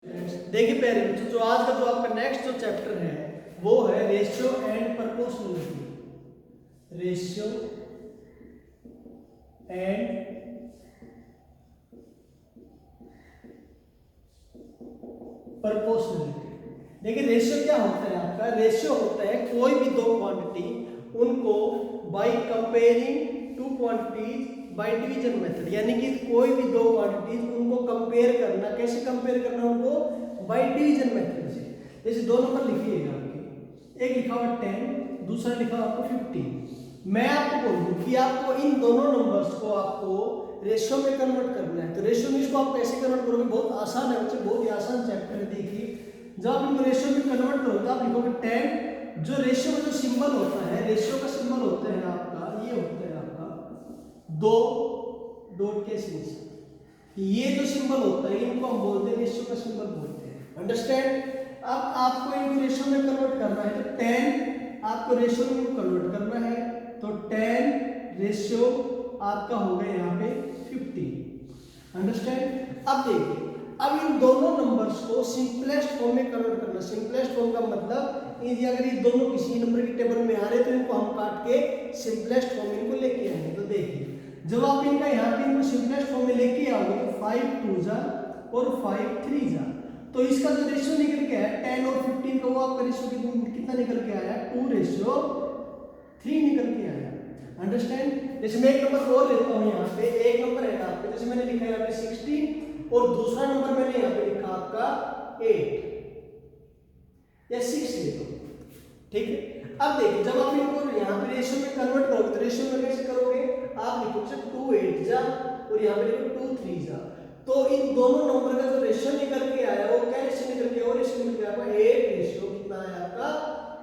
देखिए प्यारे बच्चों, जो आज का जो आपका नेक्स्ट जो चैप्टर है वो है ratio and proportionality. Ratio and proportionality. देखिए रेशियो क्या होता है आपका? रेशियो होता है कोई भी दो क्वांटिटी उनको by comparing two quantities by division method, यानी कि कोई भी दो क्वांटिटीज उनको कंपेयर करना। कैसे कंपेयर करना उनको? बाय डिवीजन मेथड से। जैसे दो नंबर लिखिएगा आपके, एक लिखा हुआ 10, दूसरा लिखा हुआ आपको 15। मैं आपको बोल दूं कि आपको इन दोनों नंबर्स को आपको रेशियो में कन्वर्ट करना है, तो रेशियो में इसको आप कैसे कन्वर्ट करोगे? बहुत आसान है बच्चे, बहुत ही आसान चैप्टर है। देखिए जब आप इनको रेशियो में कन्वर्ट करोगे तो आप लिखोगे 10। जो रेशियो में जो सिंबल होता है, रेशियो का सिंबल होता है आपका, ये होता है आपका दो डॉट के सिंबल। ये जो सिंबल होता है इनको हम बोलते हैं रेशियो का सिंबल बोलते हैं। अंडरस्टैंड? अब आपको इनको रेशियो में कन्वर्ट करना है, तो 10 आपको रेशियो में कन्वर्ट करना है, तो 10 रेशियो आपका हो गया यहाँ पे 15। अंडरस्टैंड? अब देखिए, अब इन दोनों नंबर्स को सिंपलेस्ट फॉर्म में कन्वर्ट करना। सिंपलेस्ट फॉर्म का मतलब अगर ये दोनों किसी नंबर की टेबल में आ रहे तो इनको हम काट के सिंपलेस्ट फॉर्म में इनको लेके आएंगे। तो देखिए जब आप इनका यहाँ पे इनको सिंपलेस्ट फॉर्म में लेके आओगे तो 5 2 जा और 5 3 जा, तो इसका जो रेशियो निकल के आया 10 और 15 का, वो आपका रेशियो कितना निकल के आया? 2:3 निकल के आया। अंडरस्टैंड? जैसे मैं एक नंबर और लेता हूँ, यहाँ पे एक नंबर है आपके, जैसे मैंने लिखा है यहाँ पे 16 और दूसरा नंबर मैंने यहाँ पे लिखा आपका 8 या 6 लेता हूँ। ठीक है? अब देखिए जब आप इनको यहाँ पे रेशियो में कन्वर्ट करोगे तो रेशियो में कैसे करोगे? आप लिखोगे 2 8 जा और यहाँ पे लिखो 2 3 जा, तो इन दोनों नंबर का जो रेशियो निकल के आया वो क्या रेशियो निकल के आया? वो रेशियो निकल के आया 8 रेशियो कितना आया आपका?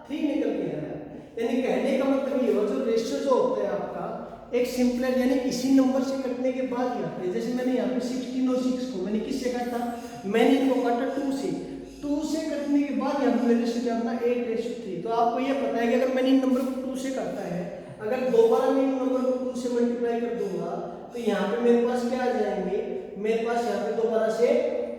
3 निकल के आया। यानी कहने का मतलब ये हुआ जो रेशियो जो होता है आपका एक सिंपलेस्ट, यानी किसी नंबर से कटने के बाद ही आता है। जैसे मैंने यहाँ पे 16 और 6 को मैंने किससे काटा? मैंने इनको काटा 2 से। 2 से कटने के बाद यहाँ पे रेशियो क्या अपना 8:3। तो आपको ये पता है कि अगर मैंने इन नंबर को 2 से काटा है, अगर दोबारा मैं इन नंबर को 2 से मल्टीप्लाई कर दूंगा तो यहाँ पे मेरे पास क्या आ जाएंगे? मेरे पास यहाँ पे दोबारा से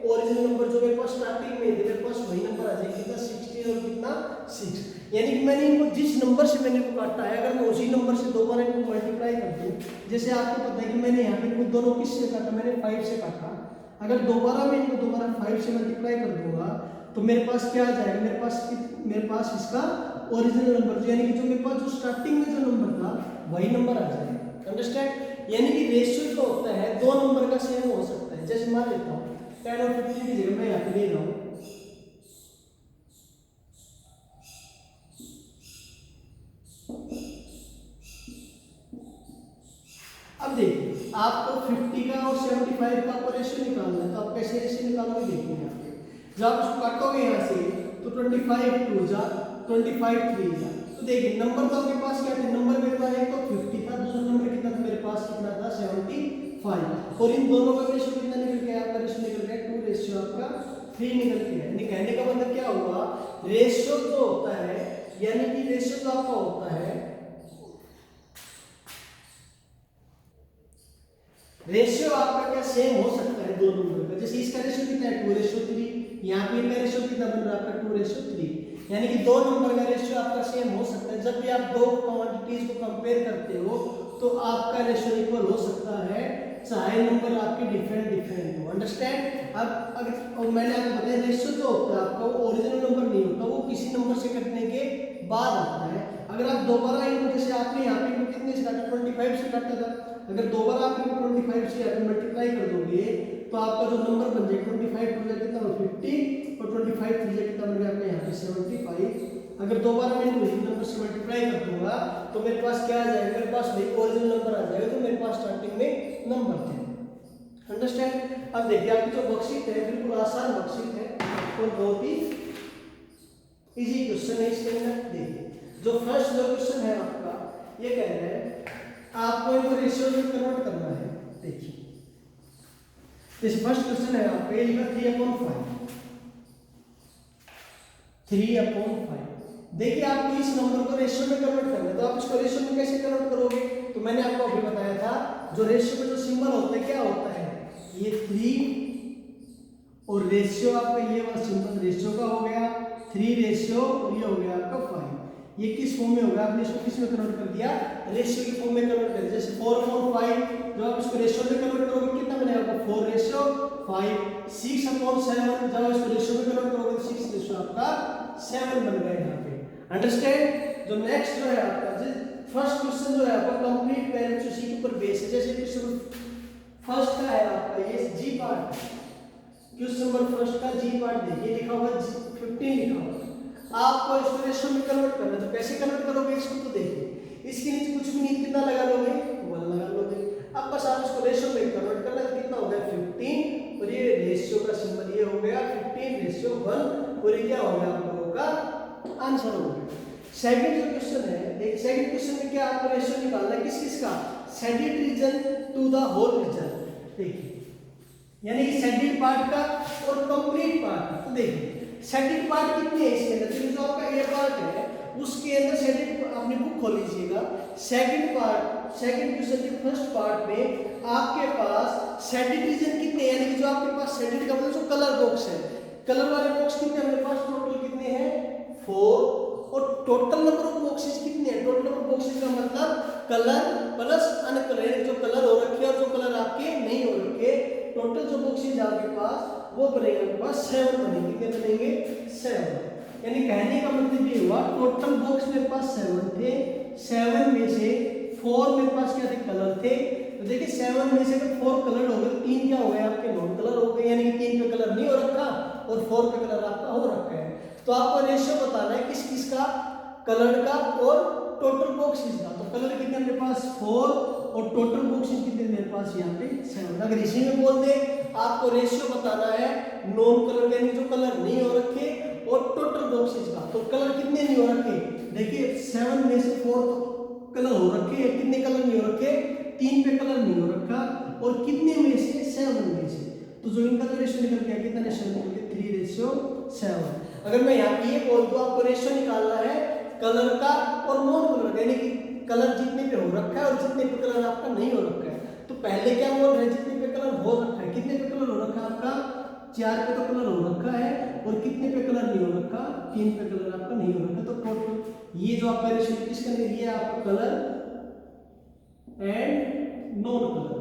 ओरिजिनल नंबर जो मेरे पास स्टार्टिंग में थे, मेरे पास वही नंबर आ जाएगा, कितना 16 और कितना 6। यानी कि मैंने इनको जिस नंबर से मैंने इनको काटा है, अगर मैं उसी नंबर से दोबारा इनको मल्टीप्लाई कर दूं, जैसे आपको पता है कि मैंने यहाँ पे इनको दोनों किससे काटा? मैंने 5 से काटा। अगर दोबारा मैं इनको दोबारा 5 से मल्टीप्लाई कर दूंगा तो मेरे पास क्या आ जाएगा? मेरे पास इसका ओरिजिनल नंबर यानी कि जो मेरे पास जो स्टार्टिंग में जो नंबर था वही नंबर आ जाएगा। अंडरस्टैंड? यानी कि रेशियो जो होता है दो नंबर का सेम हो सकता है। जैसे मान लेता हूँ 10 और 15 की जगह मैं यहाँ पे ले रहा हूँ, अब देखिए आपको 50 का और 75 का आपको रेशियो निकालना है, तो आप कैसे रेशियो निकालोगे? देखिए यहाँ पे जब आप उसको काटोगे यहाँ से तो 25 2 जा 25 3 जा, तो देखिए नंबर तो आपके पास क्या थे? नंबर मेरे पास एक तो 50 था, दूसरा नंबर कितना था? मेरे पास कितना था? 75। और इन दोनों का रेशियो कितना निकल के आया? आपका रेशियो निकल गया 2 रेशियो आपका 3 निकल के आया। यानी कहने का मतलब क्या हुआ? रेशियो जो होता है, यानी कि रेशियो जो आपका होता है, रेशियो आपका क्या सेम हो सकता है दो नंबर का। जैसे इसका रेशियो कितना है? 2:3। यहाँ पे इनका रेशियो कितना बन रहा है आपका? 2:3। यानी कि दो नंबर का रेशियो आपका सेम हो सकता है। जब भी आप दो क्वांटिटीज को कंपेयर करते हो तो आपका रेशियो इक्वल हो सकता है, चाहे नंबर आपके डिफरेंट हो। अंडरस्टैंड? अब अगर और मैंने आपको बताया रेशियो जो होता है आपका वो ओरिजिनल नंबर नहीं होता, वो किसी नंबर से कटने के बाद आता है। अगर आप दोबारा इनको, जैसे आपने यहाँ पे इनको कितने से काटा? 25 से काटा था, अगर दोबारा आप इनको 25 से यहाँ पे मल्टीप्लाई कर दोगे तो आपका जो नंबर बन जाएगा 25 टू जा कितना? 50 और 25 3 जा कितना बन गया आपका यहाँ पे? 75। अगर दोबारा मैं इनको इसी नंबर से मल्टीप्लाई कर दूंगा तो मेरे पास क्या आ जाएगा? मेरे पास वही ओरिजिनल नंबर आ जाएगा जो मेरे पास स्टार्टिंग में नंबर थे। अंडरस्टैंड? अब देखिए आपकी जो वर्कशीट है बिल्कुल आसान वर्कशीट है और बहुत ही इजी क्वेश्चन है। इसके अंदर देखिए जो फर्स्ट जो क्वेश्चन है आपका, ये कह रहा है आपको इनको रेशियो में कन्वर्ट करना है। देखिए जैसे फर्स्ट क्वेश्चन है आपका, ये लिखा 3/5। 3/5। देखिए आपको इस नंबर को रेशियो में कन्वर्ट करना है, तो आप इसको रेशियो में कैसे कन्वर्ट करोगे? तो मैंने आपको अभी बताया था जो रेशियो में जो सिंबल होता है क्या होता है? ये 3 और रेशियो आपका ये वाला सिंपल रेशियो का हो गया 3 रेशियो और ये हो गया आपका 5। ये किस फॉर्म में होगा, आपने इसको किस में कन्वर्ट कर दिया, रेशियो की फॉर्म में कन्वर्ट कर दिया। जैसे 4/5 जब आप इसको रेशियो में कन्वर्ट करोगे कितना बनेगा, 4/5। 6/7 जब आप इसको रेशियो में कन्वर्ट करोगे तो 6 रेशियो आपका 7 बन गया यहाँ पे। अंडरस्टैंड। जो नेक्स्ट जो है आपका फर्स्ट क्वेश्चन जो है आपका कंप्लीट पेरेंट्स उसी के ऊपर बेस है। जैसे क्वेश्चन फर्स्ट का है आपका ये जी पार्ट, क्वेश्चन नंबर फर्स्ट का जी पार्ट देखिए लिखा हुआ 15 लिखा हुआ। आपको इसको रेशियो में कन्वर्ट करना है तो कैसे कन्वर्ट करोगे इसको, तो देखिए इसके नीचे कुछ भी नहीं, कितना लगा लोगे 1 लगा लोगे। अब बस आप इसको रेशियो में कन्वर्ट करना है, कितना हो गया 15 और ये रेशियो का सिंबल ये हो गया 15/1 और ये क्या हो गया आप लोगों का आंसर हो गया। सेकंड जो क्वेश्चन है, देखिए सेकंड क्वेश्चन में क्या आपको रेशियो निकालना है, किस किस का, shaded region to the whole region. देखिए यानी कि शेडेड पार्ट का और कंप्लीट पार्ट का। तो देखिए शेडेड पार्ट कितने है इसके अंदर, तो जो आपका ए पार्ट है उसके अंदर शेडेड, अपनी बुक खोल लीजिएगा। सेकंड क्वेश्चन के फर्स्ट पार्ट में आपके पास शेडेड रीजन कितने, यानी कि जो आपके पास शेडेड का मतलब जो कलर बॉक्स है, कलर वाले बॉक्स कितने हमारे पास टोटल कितने हैं 4 और टोटल नंबर ऑफ बॉक्सेस कितने हैं, टोटल नंबर ऑफ बॉक्सेस का मतलब कलर प्लस अनकलर, जो कलर हो रखे और जो कलर आपके नहीं हो रखे, टोटल जो बॉक्सेस आपके पास वो बनेंगे आपके पास 7 बनेंगे। कितने बनेंगे 7। यानी कहने का मतलब ये हुआ टोटल बॉक्स मेरे पास 7 थे, 7 में से 4 मेरे पास क्या थे कलर थे। तो देखिए 7 में से अगर 4 कलर हो गए, 3 क्या हो गए आपके नॉन कलर हो गए, यानी कि 3 पे कलर नहीं हो रखा और 4 पे कलर आपका हो रखा है। तो आपको रेशियो बताना है किस किस का, कलर का और टोटल बॉक्सेस का। तो कलर कितने मेरे पास 4 और टोटल बॉक्सेस कितने मेरे पास यहाँ पे 7। अगर इसी में बोल दे आपको रेशियो बताना है नॉन कलर यानी जो कलर नहीं हो रखे और टोटल बॉक्सेस का, तो कलर कितने नहीं हो रखे, देखिए 7 में से 4 कलर हो रखे, कितने कलर नहीं हो रखे 3 पे कलर नहीं हो रखा और कितने में से 7 में से। तो जो इनका तो रेशियो निकल गया, कितना रेशियो निकल गया 3/7। अगर मैं यहाँ पे ये बोल दूं आपको रेशियो निकालना है कलर का और नॉन कलर का, यानी कि कलर जितने पे हो रखा है और जितने पे कलर आपका नहीं हो रखा है। तो पहले क्या बोल रहे हैं, जितने पे कलर हो रखा है, कितने पे कलर हो रखा है आपका 4 पे तो कलर हो रखा है और कितने पे कलर नहीं हो रखा 3 पे कलर आपका नहीं हो रखा। तो टोटल ये जो आपका रेशियो किसका नहीं, ये आपका कलर एंड नॉन कलर,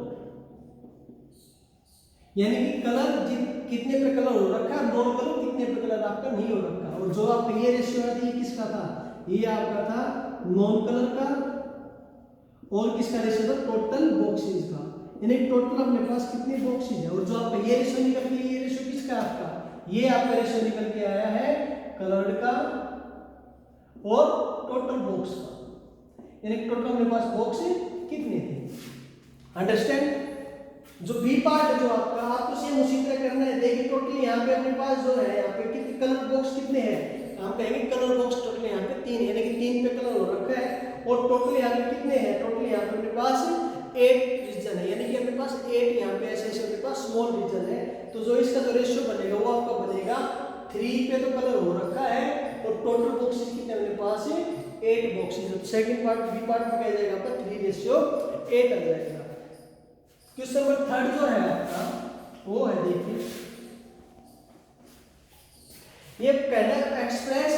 यानी कि कलर कितने पे कलर हो रखा है, नॉन कलर कितने पे कलर आपका नहीं हो रखा। और जो आपका ये रेशियो है ये किसका था, ये आपका था नॉन कलर का और किसका रेशियो था टोटल बॉक्सेस का, यानी टोटल अपने पास कितने बॉक्सेस है। और जो आपका ये रेशियो निकल के, ये रेशियो किसका आपका, ये आपका रेशियो निकल के आया है कलर का और टोटल बॉक्स का, यानी टोटल अपने पास बॉक्स कितने थे। अंडरस्टैंड। जो बी पार्ट है जो आपको सेम उसी तरह करना है। देखिए टोटल यहाँ पे अपने पास जो है यहाँ पे कितने कलर बॉक्स कितने हैं, हम कहेंगे कलर बॉक्स टोटल यहाँ पे 3 यानी कि 3 पे कलर हो रखा है और टोटल यहाँ पे कितने हैं, टोटल यहाँ पे अपने पास 8 रीजन है, यानी कि अपने पास 8 यहाँ पे ऐसे अपने पास स्मॉल रीजन है। तो जो इसका जो रेशियो बनेगा वो आपका बनेगा 3 पे तो कलर हो रखा है और टोटल बॉक्सेस कितने अपने पास 8 boxes. Second part B part में क्या जाएगा आपका 3/8 आ जाएगा। क्वेश्चन नंबर 3 जो है आपका वो है, देखिए ये कहना एक्सप्रेस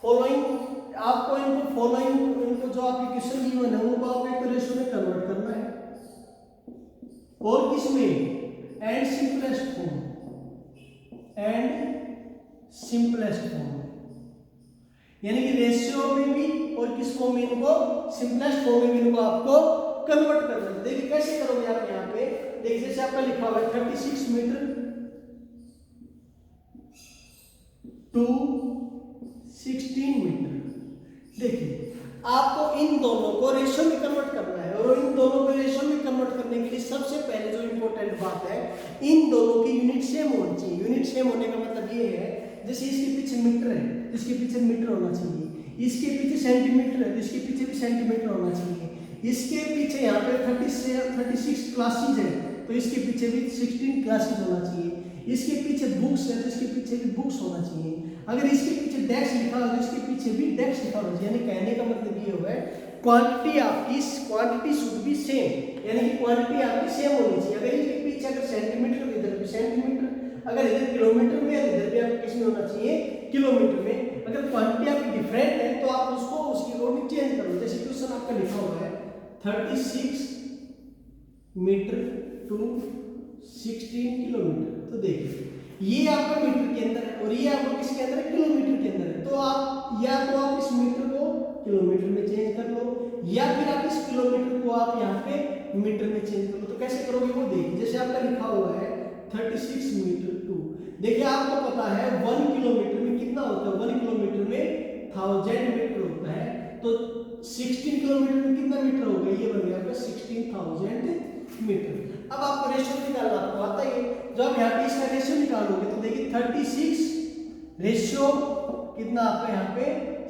फॉलोइंग, आपको इनको फॉलोइंग इनको जो आपके क्वेश्चन गिवन है उनको आप एक रेशियो में कन्वर्ट करना है और किसमें एंड सिंपलेस्ट फॉर्म, यानी कि रेशियो में भी और किस फॉर्म में इनको सिंपलेस्ट फॉर्म में इनको आपको कन्वर्ट करना है। देखिए कैसे करोगे आप यहाँ पे, देखिए जैसे आपका लिखा हुआ है 36 मीटर टू 16 मीटर। देखिए आपको इन दोनों को रेशियो में कन्वर्ट करना है और इन दोनों को रेशियो में कन्वर्ट करने के लिए सबसे पहले जो इंपॉर्टेंट बात है, इन दोनों की यूनिट सेम होनी चाहिए। यूनिट सेम होने का मतलब ये है, जैसे इसके पीछे मीटर है, इसके पीछे मीटर होना चाहिए, इसके पीछे सेंटीमीटर है, इसके पीछे भी सेंटीमीटर होना चाहिए, इसके पीछे यहाँ पे 36 क्लासेज है तो इसके पीछे भी 16 क्लासेज होना चाहिए, इसके पीछे बुक्स है तो इसके पीछे भी बुक्स होना चाहिए, अगर इसके पीछे डेस्क लिखा हो तो इसके पीछे भी डेस्क लिखा होना चाहिए। यानी कहने का मतलब ये हुआ है क्वांटिटी शुड बी सेम, यानी कि क्वांटिटी आपकी सेम होनी चाहिए। अगर इसके पीछे अगर सेंटीमीटर इधर भी सेंटीमीटर, अगर इधर किलोमीटर में है इधर भी आपको किस में होना चाहिए, किलोमीटर में। अगर क्वांटिटी आपकी डिफरेंट है तो आप उसको उसकी यूनिट चेंज करो। जैसे क्वेश्चन आपका लिखा हुआ है 36 मीटर टू 16 किलोमीटर, तो देखिए ये आपका मीटर के अंदर है और ये आपका किसके अंदर है, किलोमीटर के अंदर है। तो आप या तो आप इस मीटर को किलोमीटर में चेंज कर लो या फिर आप इस किलोमीटर को आप यहाँ पे मीटर में चेंज कर लो। तो कैसे करोगे वो देखिए, जैसे आपका लिखा हुआ है 36 मीटर टू, देखिए आपको पता है 1 किलोमीटर में कितना होता है, 1 किलोमीटर में 1000 मीटर होता है। तो 16 किलोमीटर में कितना मीटर हो गया, ये बन गया आपका 16,000 मीटर। अब आपको रेशियो निकालना आपको आता ही है। जब यहाँ पे इसका रेशियो निकालोगे तो देखिए 36 रेशियो कितना आपका यहाँ पे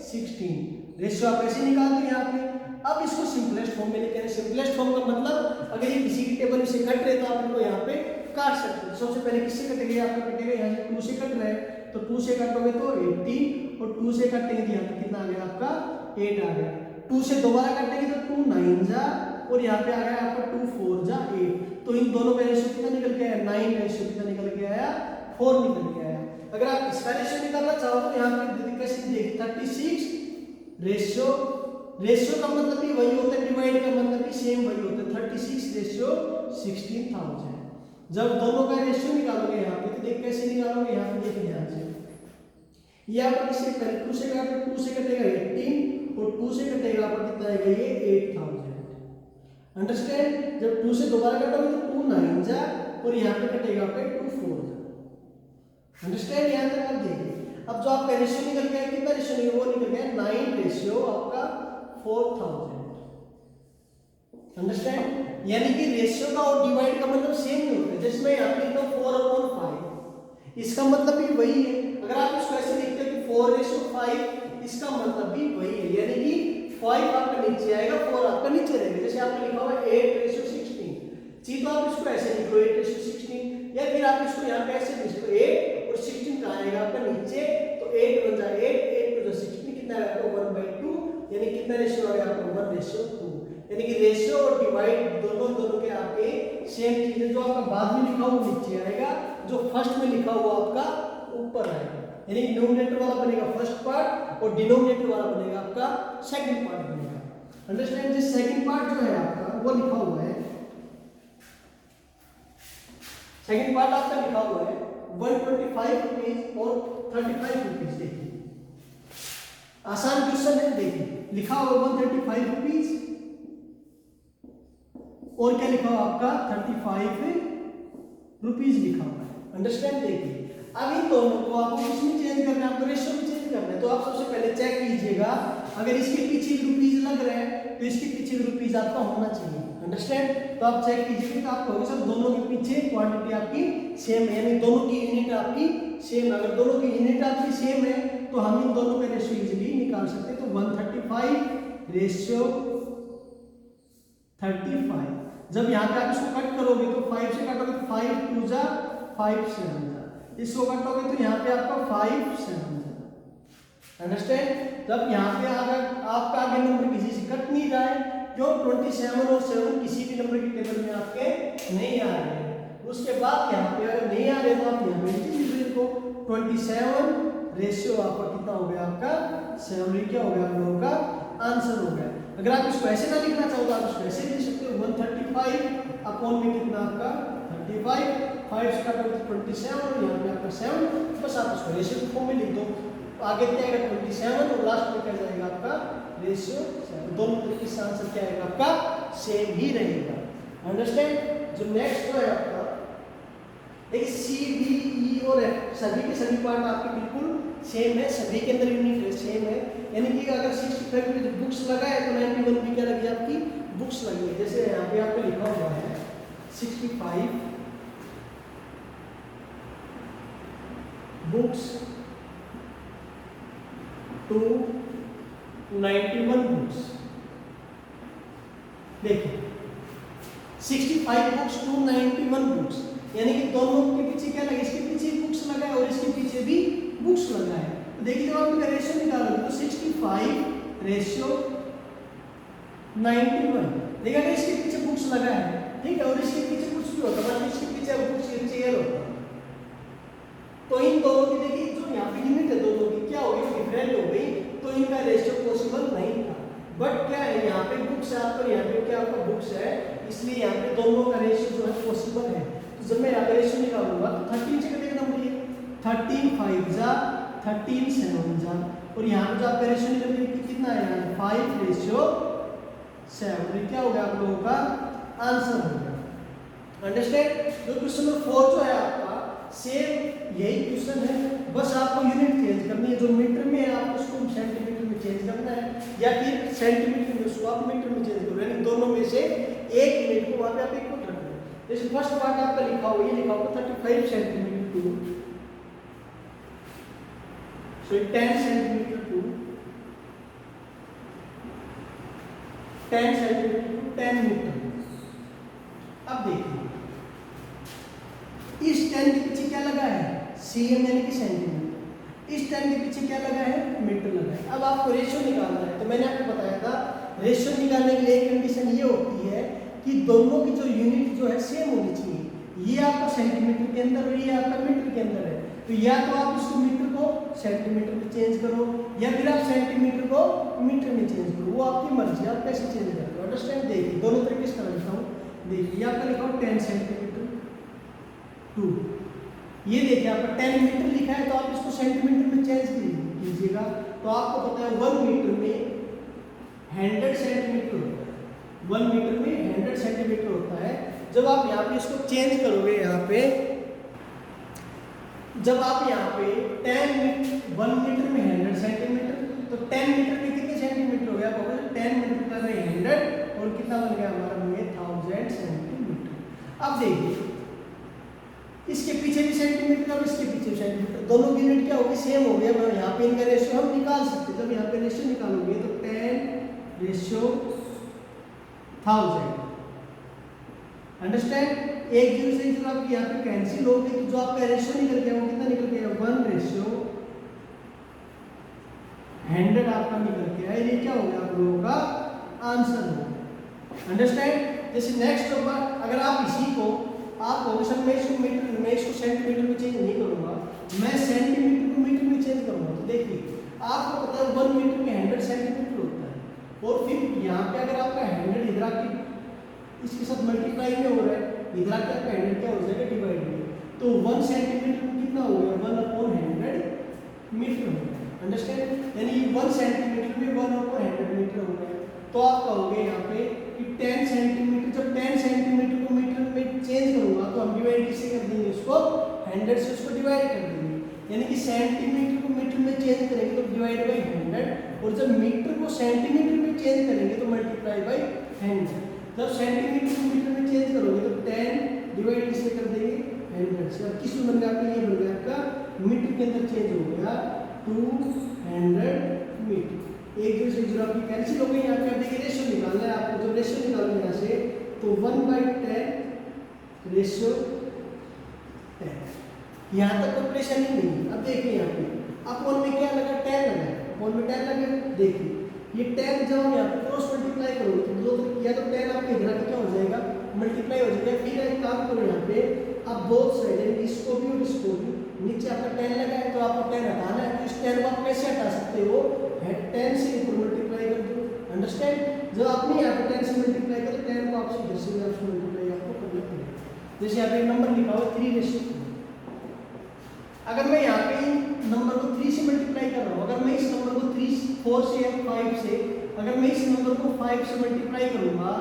16, रेशियो आप ऐसे निकाल दो यहाँ पे। अब इसको सिंपलेस्ट फॉर्म में लिखेंगे। सिंपलेस्ट फॉर्म का मतलब अगर ये किसी की टेबल से कट रहे तो आप इनको यहाँ पे काट सकते हो। सबसे पहले किससे कटेंगे, आपका कटेगा यहाँ से 2 से कट रहा है तो 2 से काटोगे तो 18 और 2 से काटेंगे तो यहाँ पे कितना आ गया आपका 8 आ गया। 2 से दोबारा काटेंगे तो 2 9 जा और यहाँ पे आ गया आपका 2 4 जा 8। तो इन दोनों का रेशियो कितना निकल के आया, 9 रेशियो कितना निकल के आया, 4 निकल के आया। अगर आप इसका रेशियो निकालना चाहो तो यहाँ पे कैसे देखिए 36 रेशियो, रेशियो का मतलब भी वही होता है, डिवाइड का मतलब भी सेम वही होता है, 36 रेशियो 16,000। जब दोनों का रेशियो निकालोगे यहाँ पे तो देख कैसे निकालोगे, यहाँ पे देखिए ध्यान से, ये आपका किससे पहले 2 से काटो, 2 से कटेगा 18 और 2 से कटेगा आपका कितना आएगा ये 8,000। अंडरस्टैंड। जब 2 से दोबारा काटोगे तो 2 9 जा और यहाँ पे कटेगा आपका 2 4 जा। अंडरस्टैंड, यहाँ तक आप देखिए। अब जो आपका रेशियो निकल गया कितना रेशियो निकल, वो निकल गया 9 रेशियो आपका 4000। अंडरस्टैंड, यानी कि रेशियो का और डिवाइड का मतलब सेम नहीं होता है। जैसे मैं यहाँ पे लिखता हूँ 4/5, इसका मतलब भी वही है। अगर आप इसको ऐसे लिखते हो कि 4/5, इसका मतलब भी वही है, यानी कि 5 आपका नीचे आएगा 4 आपका नीचे रहेगा। जैसे आपने लिखा हुआ 8/16, जी तो आप इसको ऐसे लिखो 8/16, या फिर आप इसको यहाँ पे ऐसे लिखो 8 और 16 कहाँ आएगा आपका नीचे, तो 8 बन जाए 8 to 16 कितना आएगा 1/2, यानी कितना रेशियो आ गया आपका 1/2। यानी कि रेशियो और डिवाइड दोनों के आपके सेम चीज है। जो आपका बाद में लिखा हुआ नीचे आएगा, जो फर्स्ट में लिखा हुआ आपका ऊपर आएगा। यानी न्यूमरेटर वाला बनेगा फर्स्ट पार्ट और डिनोमिनेटर वाला बनेगा आपका सेकंड पार्ट बनेगा। अंडरस्टैंड। जिस सेकंड पार्ट जो है आपका वो लिखा हुआ है, सेकंड पार्ट आपका लिखा हुआ है 125 रुपीज और 35 रुपीज। देखिए आसान क्वेश्चन है, देखिए लिखा हुआ 135 रुपीज और क्या लिखा हुआ आपका 35 रुपीज लिखा हुआ है। अंडरस्टैंड। देखिए अब इन दोनों को आपको किसमें चेंज करना है, आपको रेशियो में चेंज करना है। तो आप सबसे पहले चेक कीजिएगा, अगर इसके पीछे रुपीज लग रहे हैं तो इसके पीछे रुपीज आपका होना चाहिए। अंडरस्टैंड। तो आप चेक कीजिए तो आपको होगा सब दोनों के पीछे क्वांटिटी आपकी सेम है, यानी दोनों की यूनिट आपकी सेम। अगर दोनों की यूनिट आपकी सेम है तो हम इन दोनों का रेशियो इजीली निकाल सकते हैं। तो 135 रेशियो 35। जब यहाँ पे आप इसको कट करोगे तो 5 से काटोगे तो 5 2 जा 5 7 जा, इसको काटोगे तो यहाँ पे आपका 5 7 जा। अंडरस्टैंड। जब यहाँ पे अगर आपका आगे नंबर किसी से कट नहीं जाए, क्यों 27 और 7 किसी भी नंबर की टेबल में आपके नहीं आ रहे हैं, उसके बाद यहाँ पे अगर नहीं आ रहे तो आप यहाँ पे को 27 रेशियो आपका कितना हो गया आपका 7, क्या हो गया आप लोगों का आंसर हो गया। अगर आप इसको ऐसे ना लिखना चाहो तो आप इसको ऐसे लिख सकते हो 135 अपॉन में कितना आपका 35, 5 से काटोगे तो 27 और यहाँ पे आपका 7, बस आप इसको रेशियो के फॉर्म में लिख दो। आगे क्या आएगा 27 और लास्ट में क्या जाएगा आपका रेशियो 7। दोनों तरीके से आंसर क्या आएगा आपका सेम ही रहेगा। अंडरस्टैंड। जो नेक्स्ट जो है आपका देखिए सी डी ई और एफ सभी के सभी पार्ट आपके बिल्कुल सेम है, सभी के अंदर यूनिट सेम है। यानी कि अगर 65 में जो बुक्स लगा है तो 91 भी क्या लगी आपकी बुक्स लगी है। जैसे यहाँ पे आपको लिखा हुआ है 65 बुक्स टू 91 बुक्स। देखिए 65 बुक्स टू 91 बुक्स, यानी कि दोनों के पीछे क्या लगा, इसके पीछे बुक्स लगा है और इसके पीछे भी बुक्स लगा है। तो देखिए जब आप रेशियो निकालोगे तो 65 रेशियो 91, देखिए अगर इसके पीछे बुक्स लगा है, ठीक है, और इसके पीछे कुछ भी होता है, इसके पीछे बुक्स चेयर होता है, पे यूनिट है दोनों की, क्या हो गई, डिफरेंट हो गई, तो इनका रेशियो पॉसिबल नहीं था। बट क्या है यहाँ पे बुक्स है आपका, यहाँ पे क्या आपका बुक्स है, इसलिए यहाँ पे दोनों का रेशियो जो है पॉसिबल है। तो जब मैं यहाँ पे रेशियो निकालूंगा तो 13 से कितने नंबर ये 13 5 जा 13 7 जा, और यहाँ पे जो आपका रेशियो निकल गया कितना है 5:7, क्या हो गया आप लोगों का आंसर हो गया। अंडरस्टैंड। जो क्वेश्चन नंबर 4 जो है आपका सेम यही क्वेश्चन है, बस आपको यूनिट चेंज करनी है, जो मीटर में है आपको उसको सेंटीमीटर में चेंज करना है, या फिर सेंटीमीटर में उसको आप मीटर में चेंज करो, यानी दोनों में से एक यूनिट को वहां पे आप इक्वल रख दो। जैसे फर्स्ट पार्ट आपका लिखा हुआ, ये लिखा होगा 35 centimetre to, so 10 centimetre to 10 centimetre to 10 metre. अब देखिए इस 10 के पीछे क्या लगा है, cm यानी कि सेंटीमीटर, इस 10 के पीछे क्या लगा है, मीटर लगा है। अब आपको रेशियो निकालना है, तो मैंने आपको बताया था रेशियो निकालने के लिए एक कंडीशन ये होती है कि दोनों की जो यूनिट जो है सेम होनी चाहिए, ये आपका सेंटीमीटर के अंदर और ये आपका मीटर के अंदर है, तो या तो आप इसको मीटर को सेंटीमीटर में चेंज करो, या फिर आप सेंटीमीटर को मीटर में चेंज करो, वो आपकी मर्जी, आप कैसे चेंज करते हो। अंडरस्टैंड। देखिए दोनों तरीके से लिखा हूँ, देखिए आपका लिखा हो 10 सेंटीमीटर टू, ये देखिए आपका 10 मीटर लिखा है, तो आप इसको सेंटीमीटर में चेंज कीजिएगा, तो आपको पता है 1 मीटर में 100 सेंटीमीटर होता है, 1 मीटर में 100 सेंटीमीटर होता है। जब आप यहाँ पे इसको चेंज करोगे, यहाँ पे जब आप यहाँ पे 1 मीटर में 100 सेंटीमीटर, तो 10 मीटर में कितने सेंटीमीटर हो गया, 10 मीटर का 100 और कितना बन गया हमारा में 1000 सेंटीमीटर। अब देखिए इसके पीछे भी सेंटीमीटर और इसके पीछे भी सेंटीमीटर, दोनों की यूनिट क्या होगी, सेम हो गया। यहाँ पे इनका रेशियो हम निकाल सकते हैं, जब यहाँ पे रेशियो निकालोगे तो 10:1000। अंडरस्टैंड। एक जीरो से जब आप यहाँ पे कैंसिल हो गई, तो जो आपका रेशियो निकल गया वो कितना निकल गया, 1:100 आपका निकल गया, ये क्या हो गया आप लोगों का आंसर हो गया। अंडरस्टैंड। जैसे नेक्स्ट होगा, अगर आप इसी को आप सर मैं इसको सेंटीमीटर में चेंज नहीं करूंगा, मैं सेंटीमीटर को मीटर में चेंज करूंगा, तो देखिए आपको पता है 1 मीटर में 100 सेंटीमीटर होता है, और फिर यहाँ पे अगर आपका 100 इधर आके इसके साथ मल्टीप्लाई में हो रहा है, इधर आके आपका 100 क्या हो जाएगा, डिवाइड में, तो 1 सेंटीमीटर में कितना हो गया, 1/100 मीटर हो गया। अंडरस्टैंड। यानी 1 सेंटीमीटर में 1/100 मीटर हो गया। तो आपका हो गया यहाँ पे कि 10 सेंटीमीटर, जब 10 सेंटीमीटर को मीटर में चेंज करूंगा तो हम डिवाइड किससे कर देंगे, उसको 100 से उसको डिवाइड कर देंगे, यानी कि सेंटीमीटर को मीटर में चेंज करेंगे तो डिवाइड बाई 100, और जब मीटर को सेंटीमीटर में चेंज करेंगे तो मल्टीप्लाई बाई 100। जब सेंटीमीटर को मीटर में चेंज करोगे तो 10 डिवाइड किससे कर देंगे, 100 से। अब किस में बन गया आपका, ये बन गया आपका मीटर के अंदर चेंज हो गया 200 मीटर। एक दूसरे जीरो आपकी कैंसिल हो गई। यहाँ पे देखिए रेशियो निकालना है आपको, जब रेशियो निकालोगे यहाँ से तो 1/10 रेशियो 10, यहाँ तक कोई परेशानी नहीं है। अब देखिए यहाँ पे अपॉन में क्या लगा, 10 लगा, अपॉन में 10 लगा। देखिए ये 10 जब हम यहाँ पे क्रॉस मल्टीप्लाई करोगे तो दो या तो 10 आपके इधर आके क्या हो जाएगा, मल्टीप्लाई हो जाएगा। फिर एक काम करो यहाँ पे आप बोथ साइड इसको भी और इसको भी, नीचे आपका 10 लगा है तो आपको 10 हटाना है, तो इस 10 को आप कैसे हटा सकते हो, 10 से ऊपर मल्टीप्लाई कर दो। अंडरस्टैंड। जब आपने यहाँ पे 10 से मल्टीप्लाई करो, 10 को आपसे इधर से आपसे मल्टीप्लाई आपको करना पड़ेगा। जैसे यहाँ पे नंबर लिखा हुआ 3:4, अगर मैं यहाँ पे नंबर को 3 से मल्टीप्लाई कर रहा हूँ, अगर मैं इस नंबर को 3 4 से या 5 से, अगर मैं इस नंबर को 5 से मल्टीप्लाई करूँगा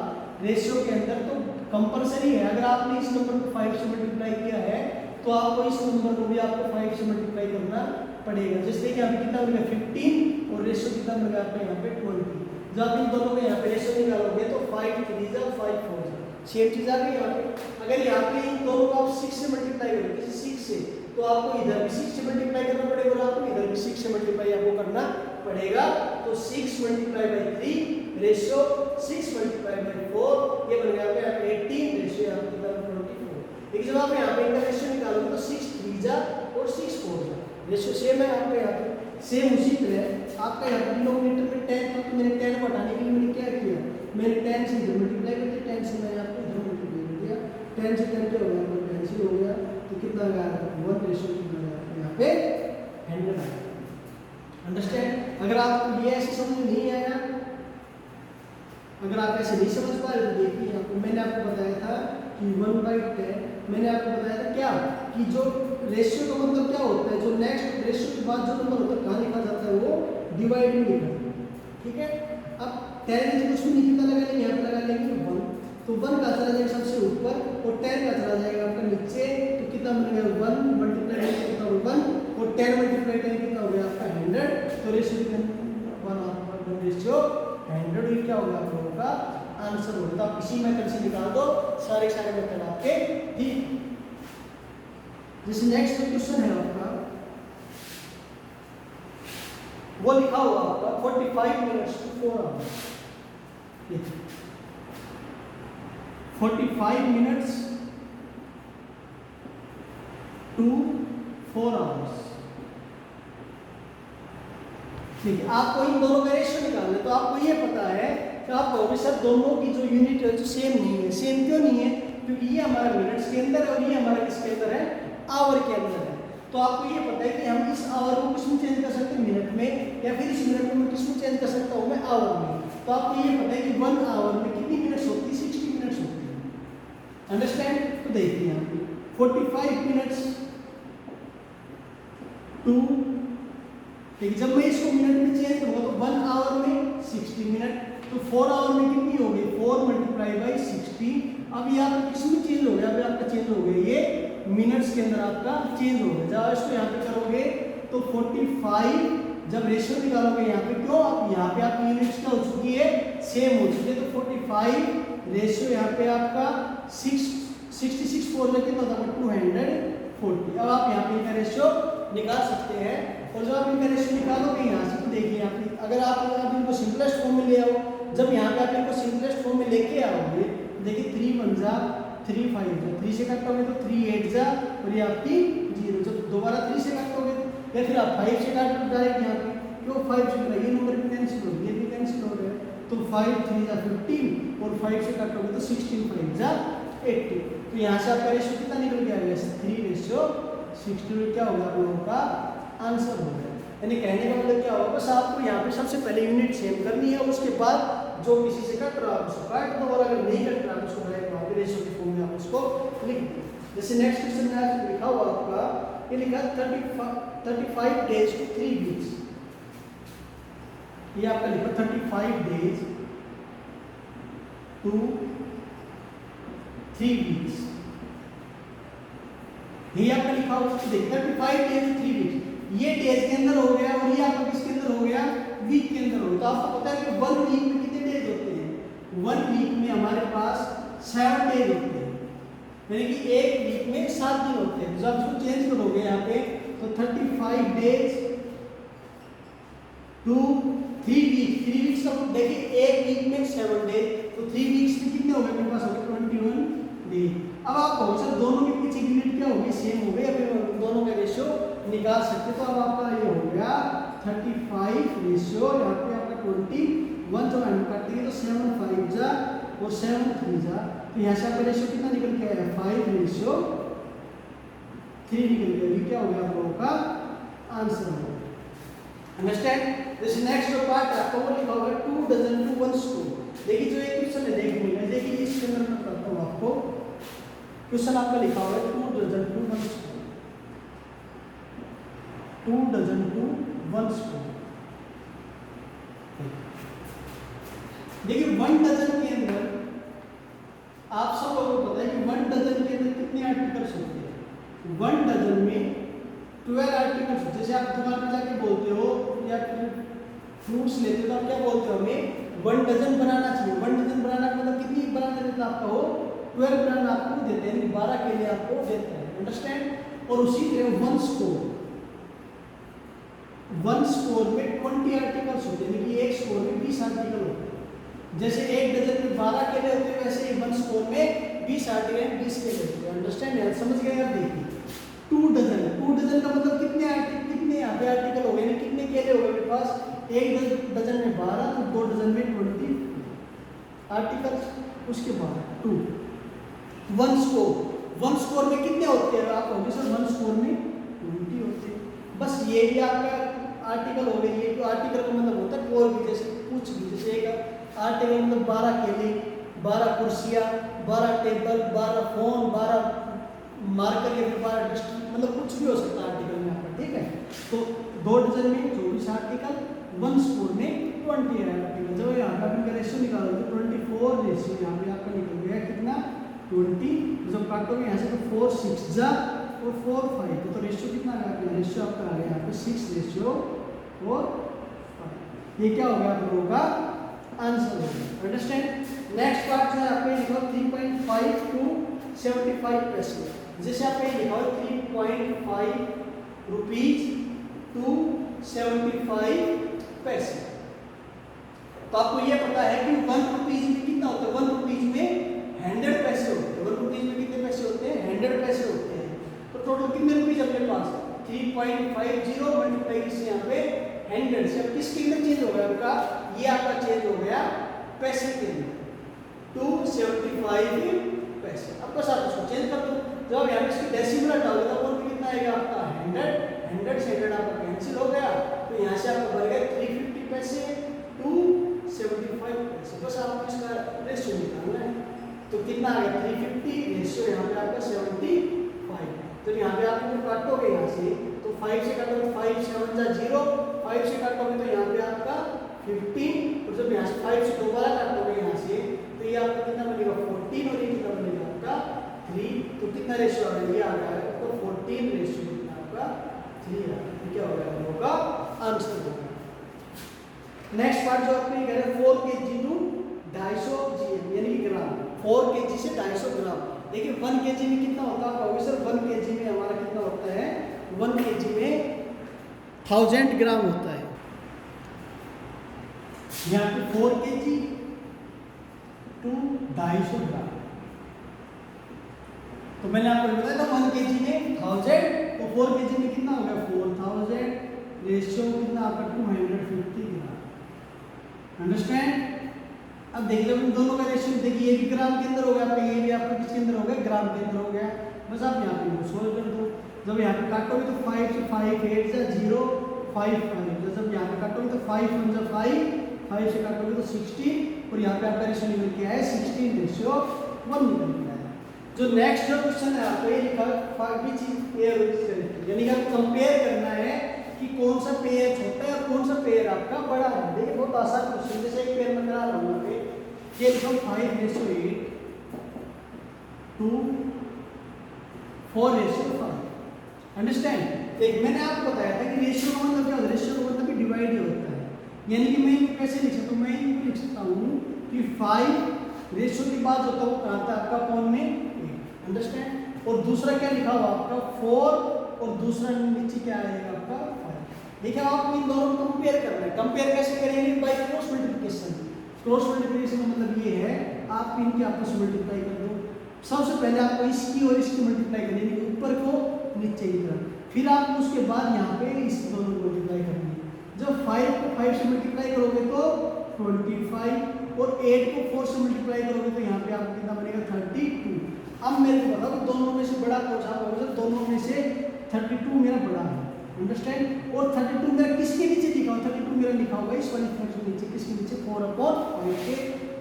रेशियो के अंदर, तो कंपलसरी है अगर आपने इस नंबर को 5 से मल्टीप्लाई किया है तो आपको इस नंबर को भी आपको 5 से मल्टीप्लाई करना पड़ेगा। जैसे कि यहाँ पे कितना मिलेगा 15 और रेशियो कितना मिलेगा आपका यहाँ पे 20। जब आप इन दोनों में यहाँ पे रेशियो निकालोगे तो 5 3 जा 5 4 जा, सेम चीज आ गई यहाँ पे। अगर यहाँ पे इन दोनों को आप 6 से मल्टीप्लाई करोगे, 6 से, तो आपको इधर भी 6 से मल्टीप्लाई करना पड़ेगा और आपको इधर भी 6 से मल्टीप्लाई आपको करना पड़ेगा। तो 6 multiply by 3 ratio 6 multiply by 4, ये बन गया आपका 18 रेशियो यहाँ पे 24। लेकिन जब आप यहाँ पे इनका रेशियो निकालोगे तो 6 3 जा और 6 4 जा, रेशियो सेम है आपका यहाँ पे। सेम उसी तरह आपका यहाँ पर डिनोमिनेटर में 10 तो मैंने 10 को हटाने के लिए मैंने क्या किया, मैंने 10 से इधर मल्टीप्लाई कर दिया, 10 से मैंने आपको इधर मल्टीप्लाई कर दिया, 10 से 10 क्या हो गया, कैंसिल हो गया, तो कितना आ गया 1 रेशियो कितना आ गया यहाँ पे 100। अगर आप ऐसे नहीं समझ पा रहे तो देखिए यहाँ पे मैंने आपको बताया था कि 1/10, मैंने आपको बताया था क्या कि जो रेशियो का मतलब क्या होता है, जो नेक्स्ट रेशियो के बाद जो नंबर होता है कहाँ लिखा जाता है, वो डिवाइड में लिखा जाता है, ठीक है। अब 10 में कुछ भी नहीं कितना लगा लेंगे, यहाँ पे लगा लेंगे 1, तो 1 का चला जाएगा सबसे ऊपर और 10 का चला जाएगा आपका नीचे, तो कितना बनेगा 1 मल्टीप्लाई कितना होगा 1 और 10 मल्टीप्लाई करेंगे कितना हो गया आपका 100, तो रेशियो 1 रेशियो 100, ये क्या होगा आप लोगों का आंसर होगा। तो आप इसी मेथड से निकाल दो, सारे मेथड आपके ठीक। जैसे नेक्स्ट क्वेश्चन है आपका, वो लिखा हुआ आपका 45 minutes to 4 hours, 45 minutes to 4 hours, ठीक है। आपको इन दोनों का रेशियो निकालना है, तो आपको ये पता है कि आप कहोगे सर दोनों की जो यूनिट है जो सेम नहीं है। सेम क्यों नहीं है? क्योंकि ये हमारा मिनट्स के अंदर है और ये हमारा किसके अंदर है, आवर के अंदर है। तो आपको ये पता है कि हम इस आवर को किस में चेंज कर सकते हैं, मिनट में, या फिर इस मिनट को मैं किस में चेंज कर सकता हूँ, मैं आवर में। तो आपको ये पता है कि 1 आवर में कितनी मिनट्स होती है, 60 मिनट्स होती है, अंडरस्टैंड। तो देखिए यहाँ पे 45 मिनट्स टू, ठीक, जब मैं इसको मिनट में चेंज करूँगा तो 1 आवर में 60 मिनट, तो 4 आवर में कितनी हो गई, 4 मल्टीप्लाई बाई 60। अब ये आपका किस में चेंज हो गया, अभी आपका चेंज हो गया ये मिनट्स के अंदर आपका चेंज हो गया। जब इसको यहाँ पे करोगे तो 45, जब रेशियो निकालोगे यहाँ पे, क्यों आप यहाँ पे आपकी यूनिट्स क्या हो चुकी है, सेम हो चुकी है, तो 45 रेशियो यहाँ पे आपका 66 4 में कितना होता है 240। अब आप यहाँ पे इनका रेशियो निकाल सकते हैं, और जब आप इनका रेशियो निकालोगे यहाँ से तो देखिए यहाँ पे अगर आप इनको सिंपलेस्ट फॉर्म में ले आओ, जब यहाँ पे आप इनको सिंपलेस्ट फॉर्म में लेके आओगे, देखिए 3 1 जा 3 5 जा, 3 से काटोगे तो 3 8 जा, और ये आपकी 0, जब दोबारा 3 से काटोगे या फिर आप 5 से काट दो डायरेक्ट यहाँ पे, क्यों 5 से काटा, ये नंबर भी कैंसिल हो गया, ये भी कैंसिल हो रहा है, तो 5 3 जा 15 और 5 से काटोगे तो 16 5 जा 80। तो यहाँ से आपका रेशियो कितना निकल गया, 3:60, क्या होगा आप लोगों का आंसर हो गया। यानी कहने का मतलब क्या होगा, बस आपको यहाँ पे सबसे पहले यूनिट सेम करनी है, उसके बाद जो किसी से कट रहा है उसको काट दो, और अगर नहीं कट रहा है उसको डायरेक्ट वहाँ पे रेशियो के फॉर्म में आप उसको लिख दो। जैसे नेक्स्ट क्वेश्चन में आज लिखा हुआ आपका, ये लिखा 35 डेज टू 3 वीक्स, ये आपका लिखा 35 डेज टू 3 वीक्स, ये आपका लिखा हुआ, देखिए 35 डेज 3 वीक्स, ये डेज के अंदर हो गया और ये आपका किसके अंदर हो गया, वीक के अंदर हो गया। तो आपको पता है कि 1 वीक में कितने डेज होते हैं, 1 वीक में हमारे पास 7 डेज होते हैं, यानी कि एक वीक में 7 दिन होते हैं। जब इसको चेंज करोगे यहाँ पे तो 35 डेज टू 3 वीक्स, 3 वीक्स का देखिए एक वीक में 7 डेज, तो 3 वीक्स में कितने हो गए मेरे पास, हो गए 21 डेज। अब आप कहो सर दोनों के पीछे यूनिट क्या होगी, सेम हो गई, या फिर दोनों का रेशियो निकाल सकते, तो अब आपका ये हो गया 35 रेशियो, यहाँ पे आपका 21 जब हम काटते हैं तो 7 5 जा और 7 3 जा, तो यहाँ से आपका रेशियो कितना निकल के आया, 5 रेशियो 3 निकल गया। ये क्या हो गया आप लोगों का आंसर हो गया, अंडरस्टैंड। दिस नेक्स्ट जो पार्ट है आपको वो लिखा होगा 2 डजन टू 1 स्कूल। देखिए जो एक क्वेश्चन है देखने में, देखिए इसके अंदर मैं करता हूँ आपको, क्वेश्चन आपका लिखा हुआ है 2 dozen to 1 school, 2 dozen to 1 school. देखिए 1 डजन के अंदर आप सब लोगों को पता है कि 1 डजन के अंदर कितने आर्टिकल्स होते हैं, 1 डजन में 12 आर्टिकल्स। जैसे आप दुकान पर जाके बोलते हो या फिर फ्रूट्स लेते हो तो आप क्या बोलते हो, हमें 1 डजन बनाना चाहिए। 1 डजन बनाना का मतलब कितनी बनाना देता आपका हो, 12 बनाना आपको देते हैं, 12 के लिए आपको देते हैं, अंडरस्टैंड। और उसी तरह 1 स्कोर, 1 स्कोर में 20 आर्टिकल्स होते हैं, यानी कि एक स्कोर में 20 आर्टिकल होते हैं। जैसे एक डजन में 12 केले होते हैं, वैसे ही 1 स्कोर में 20 आर्टिकल 20 केले होते हैं, अंडरस्टैंड है, समझ गए आप। देखिए 2 डजन, 2 डजन का मतलब कितने यहाँ पे आर्टिकल हो गए, कितने केले हो गए मेरे पास, एक डजन में 12 तो 2 डजन में 20 आर्टिकल्स, उसके बाद 2 1 स्कोर में कितने होते हैं, आप कहोगे सर 1 स्कोर में 20 होते हैं। बस ये भी आपका आर्टिकल हो गए। ये तो आर्टिकल का मतलब होता है कोई भी, जैसे कुछ भी, जैसे एक 8 टेबल मतलब 12 केले, 12 कुर्सियाँ, 12 टेबल, 12 फोन, 12 मार्कर या फिर 12 डस्टर, मतलब कुछ भी हो सकता है आर्टिकल में आपका, ठीक है। तो 2 डजन में 24 आर्टिकल, 1 स्पून में 20 है आर्टिकल। जब यहाँ पे आपका रेशियो निकालो तो 24 रेशियो यहाँ पे आपका निकल गया कितना 20। जब काटोगे यहाँ से तो 4 6 जा और 4 5, तो रेशियो कितना आ गया, रेशियो आपका आ गया यहाँ पे 6 रेशियो 4 5। ये क्या हो गया आप लोगों का आंसर हो गया। अंडरस्टैंड। नेक्स्ट पार्ट जो है आपने लिखा 3.5 टू 75 पैसे। जैसे आपने लिखा 3.5 रुपीज टू 75 पैसे। तो आपको ये पता है कि 1 रुपीज में कितना होता है, 1 रुपीज में 100 पैसे होते हैं। 1 रुपीज में कितने पैसे होते हैं, 100 पैसे होते हैं। तो टोटल कितने रुपीज अपने पास, 3.50 मल्टीप्लाई से यहाँ पे 100 से। अब किसके अंदर चेंज हो गया आपका, ये आपका चेंज हो गया पैसे के अंदर, 275 पैसे। अब बस आप इसको चेंज कर दो। जब यहाँ पे इसकी डेसिमल हटाओगे तो कौन कितना आएगा आपका 100 से 100 आपका कैंसिल हो गया। तो यहाँ से आपका बढ़ गया 350 पैसे टू 75 पैसे। बस आपको इसका रेशियो निकालना है। तो कितना आ गया 350 रेशियो यहाँ पे आपका 75। तो यहाँ पे आप काटोगे यहाँ से तो 5 से काटोगे 5 7 जा 0, 5 से काटोगे तो यहाँ पे आपका 15, और जब यहाँ से 5 से दोबारा काटोगे यहाँ से तो ये आपका कितना बनेगा 14, और ये कितना बनेगा आपका 3। तो कितना रेशियो आ गया, ये आ गया आपका 14 रेशियो कितना आपका 3 आ गया। तो क्या हो गया हम लोगों का आंसर हो गया। नेक्स्ट पार्ट जो आपने कह रहे हैं 4 kg टू 250 gm यानी कि ग्राम, 4 kg से 250 ग्राम। देखिए 1 kg में कितना होता है आपका सर, 1 kg में हमारा कितना होता है, 1 kg में 1000 ग्राम होता है। यहाँ पे 4 kg टू 250 ग्राम। तो मैंने आपको बताया था 1 kg में 1000, तो 4 kg में कितना हो गया 4000, रेशियो कितना आपका 250 ग्राम। अंडरस्टैंड। अब देखिए जब इन दोनों का रेशियो देखिए, ये भी ग्राम के अंदर हो गया आपका, ये भी आपका किसके अंदर हो गया, ग्राम के अंदर हो गया। बस आप यहाँ पे सोल्व कर दो। जब यहाँ पे काटोगे तो 5 से 5 8 से 0 5 5, जब यहाँ पे काटोगे तो 5 1 जा 5, 5 से काटोगे तो 16, और यहाँ पे आपका रेशियो निकल के आया 16 रेशियो 1 निकल के आया। जो नेक्स्ट जो क्वेश्चन है आपको ये लिखा यानी कि आपको कंपेयर करना है कि कौन सा पेयर छोटा है और कौन सा पेयर आपका बड़ा है। देखिए बहुत आसान क्वेश्चन, जैसे एक पेयर में करा रहा हूँ पे ये लिखो 5:8 टू 4:5। अंडरस्टैंड। एक मैंने आपको बताया था कि रेशियो का मतलब क्या होता है, रेशियो का मतलब डिवाइड ही होता है। यानी कि मैं इनको कैसे लिख सकता हूँ, मैं इनको लिख सकता हूँ कि 5 रेशियो के बाद होता है वो कहाँ था आपका कौन में 8। अंडरस्टैंड। और दूसरा क्या लिखा हुआ आपका 4, और दूसरा नीचे क्या आएगा आपका 5। देखिए आपको इन दोनों को कंपेयर करना है। कंपेयर कैसे करेंगे, by cross multiplication. Cross multiplication का मतलब ये है आप इनकी आपस में मल्टीप्लाई कर दो। सबसे पहले आपको इसकी और इसकी मल्टीप्लाई करनी है, ऊपर को नीचे की तरफ, फिर आप उसके बाद यहाँ पे इस दोनों को मल्टीप्लाई करनी है। जब 5 को 5 से मल्टीप्लाई करोगे तो 25, और 8 को 4 से मल्टीप्लाई करोगे तो यहाँ पे आपको कितना बनेगा 32। अब मेरे को बताओ दोनों में से बड़ा कौन सा होगा, दोनों में से 32 मेरा बड़ा है। अंडरस्टैंड। और 32 मेरा किसके नीचे लिखा हुआ, 32 मेरा लिखा होगा इस वाली फ्रैक्शन नीचे, किसके नीचे 4/5 के।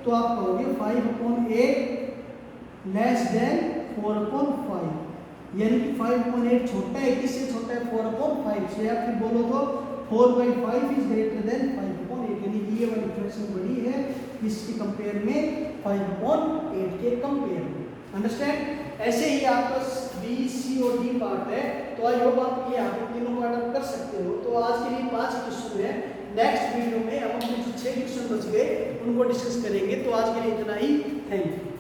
तो आप कहोगे 5/8 लेस देन 4/5, यानी कि 5/8 छोटा है, किससे छोटा है 4/5 से। या फिर बोलो तो 4/5 इज ग्रेटर देन 5/8, यानी कि ये वाली फ्रैक्शन बड़ी है इसके कंपेयर में 5/8 के कंपेयर में। अंडरस्टैंड। ऐसे ही आपका बी सी और डी पार्ट है, तो आई होप आप ये आप तीनों पार्ट आप कर सकते हो। तो आज के लिए 5 क्वेश्चन है। नेक्स्ट वीडियो में हम अपने जो 6 क्वेश्चन बच गए उनको डिस्कस करेंगे। तो आज के लिए इतना ही, थैंक यू।